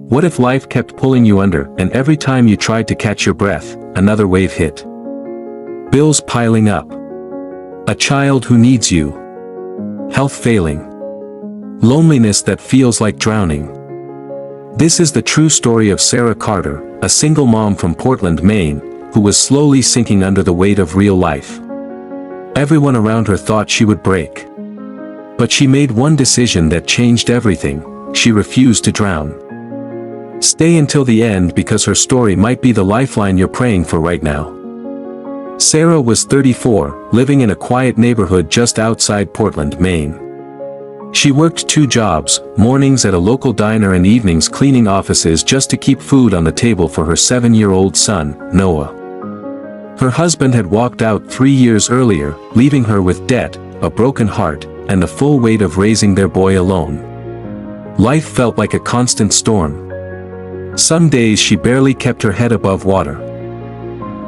What if life kept pulling you under, and every time you tried to catch your breath, another wave hit? Bills piling up. A child who needs you. Health failing. Loneliness that feels like drowning. This is the true story of Sarah Carter, a single mom from Portland, Maine, who was slowly sinking under the weight of real life. Everyone around her thought she would break. But she made one decision that changed everything. She refused to drown. Stay until the end because her story might be the lifeline you're praying for right now. Sarah was 34, living in a quiet neighborhood just outside Portland, Maine. She worked 2 jobs, mornings at a local diner and evenings cleaning offices just to keep food on the table for her 7-year-old son, Noah. Her husband had walked out 3 years earlier, leaving her with debt, a broken heart, and the full weight of raising their boy alone. Life felt like a constant storm. Some days she barely kept her head above water.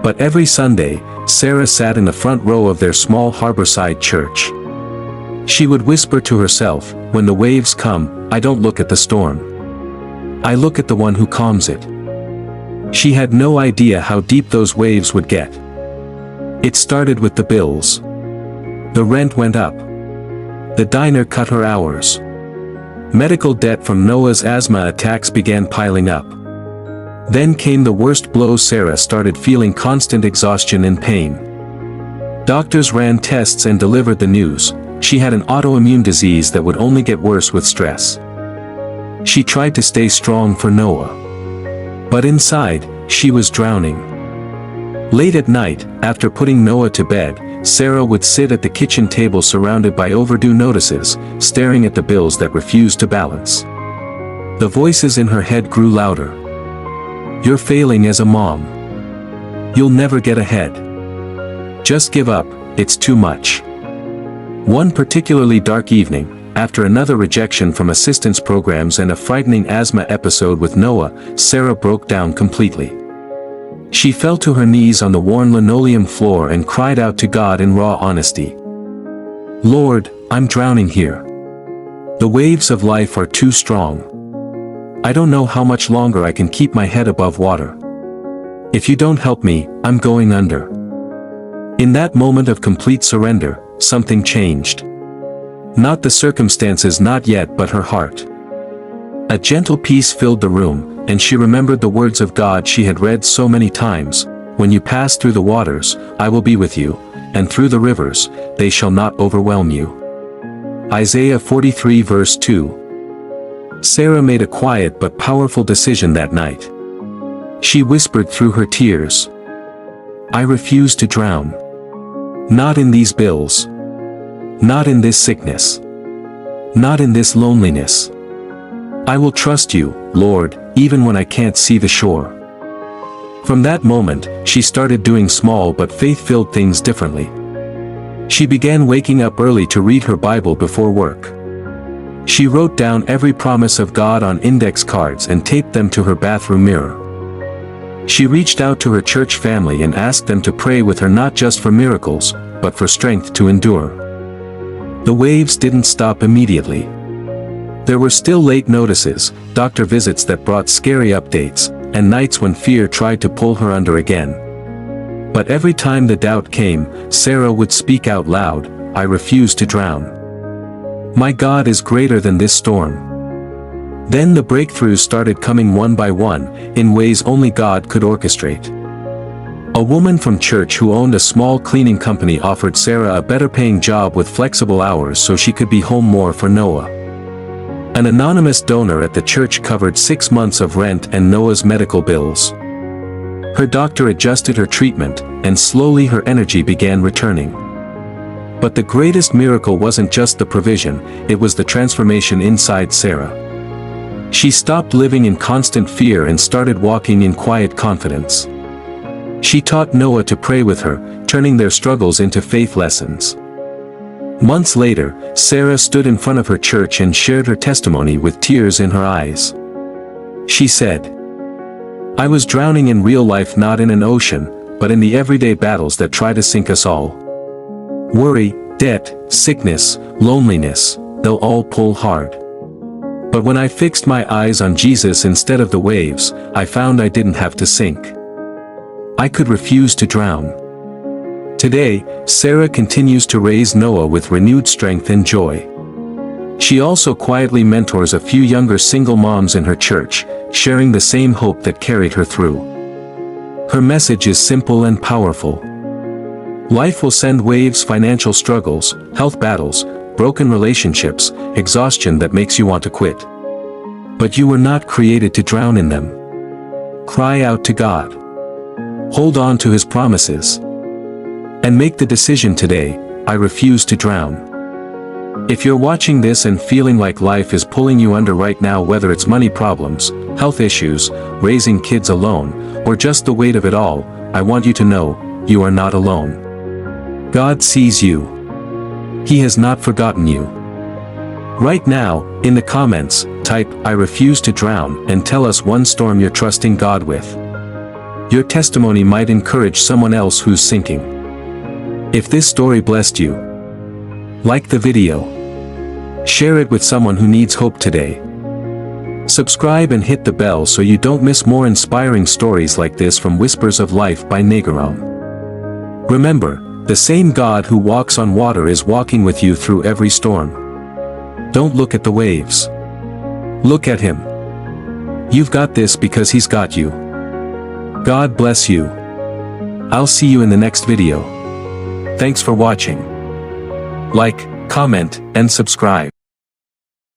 But every Sunday, Sarah sat in the front row of their small harborside church. She would whisper to herself, "When the waves come, I don't look at the storm. I look at the one who calms it." She had no idea how deep those waves would get. It started with the bills. The rent went up. The diner cut her hours. Medical debt from Noah's asthma attacks began piling up. Then came the worst blow. Sarah started feeling constant exhaustion and pain. Doctors ran tests and delivered the news. She had an autoimmune disease that would only get worse with stress. She tried to stay strong for Noah. But inside, she was drowning. Late at night, after putting Noah to bed, Sarah would sit at the kitchen table surrounded by overdue notices, staring at the bills that refused to balance. The voices in her head grew louder. "You're failing as a mom. You'll never get ahead. Just give up, it's too much." One particularly dark evening, after another rejection from assistance programs and a frightening asthma episode with Noah, Sarah broke down completely. She fell to her knees on the worn linoleum floor and cried out to God in raw honesty. "Lord, I'm drowning here. The waves of life are too strong. I don't know how much longer I can keep my head above water. If you don't help me, I'm going under." In that moment of complete surrender, something changed. Not the circumstances, not yet, but her heart. A gentle peace filled the room, and she remembered the words of God she had read so many times, "When you pass through the waters, I will be with you, and through the rivers, they shall not overwhelm you." Isaiah 43 verse 2. Sarah made a quiet but powerful decision that night. She whispered through her tears, "I refuse to drown. Not in these bills. Not in this sickness. Not in this loneliness. I will trust you, Lord, even when I can't see the shore." From that moment, she started doing small but faith-filled things differently. She began waking up early to read her Bible before work. She wrote down every promise of God on index cards and taped them to her bathroom mirror. She reached out to her church family and asked them to pray with her, not just for miracles, but for strength to endure. The waves didn't stop immediately. There were still late notices, doctor visits that brought scary updates, and nights when fear tried to pull her under again. But every time the doubt came, Sarah would speak out loud, "I refuse to drown. My God is greater than this storm." Then the breakthroughs started coming one by one, in ways only God could orchestrate. A woman from church who owned a small cleaning company offered Sarah a better-paying job with flexible hours so she could be home more for Noah. An anonymous donor at the church covered 6 months of rent and Noah's medical bills. Her doctor adjusted her treatment, and slowly her energy began returning. But the greatest miracle wasn't just the provision, it was the transformation inside Sarah. She stopped living in constant fear and started walking in quiet confidence. She taught Noah to pray with her, turning their struggles into faith lessons. Months later, Sarah stood in front of her church and shared her testimony with tears in her eyes. She said, "I was drowning in real life, not in an ocean, but in the everyday battles that try to sink us all. Worry, debt, sickness, loneliness, they'll all pull hard. But when I fixed my eyes on Jesus instead of the waves, I found I didn't have to sink. I could refuse to drown. Today, Sarah continues to raise Noah with renewed strength and joy. She also quietly mentors a few younger single moms in her church, sharing the same hope that carried her through. Her message is simple and powerful. Life will send waves: financial struggles, health battles, broken relationships, exhaustion that makes you want to quit. But you were not created to drown in them. Cry out to God. Hold on to His promises. And make the decision today: I refuse to drown. If you're watching this and feeling like life is pulling you under right now, whether it's money problems, health issues, raising kids alone, or just the weight of it all, I want you to know, you are not alone. God sees you. He has not forgotten you. Right now, in the comments, type, "I refuse to drown," and tell us one storm you're trusting God with. Your testimony might encourage someone else who's sinking. If this story blessed you, like the video. Share it with someone who needs hope today. Subscribe and hit the bell so you don't miss more inspiring stories like this from Whispers of Life by Nagaram. Remember, the same God who walks on water is walking with you through every storm. Don't look at the waves. Look at Him. You've got this because He's got you. God bless you. I'll see you in the next video. Thanks for watching. Like, comment, and subscribe.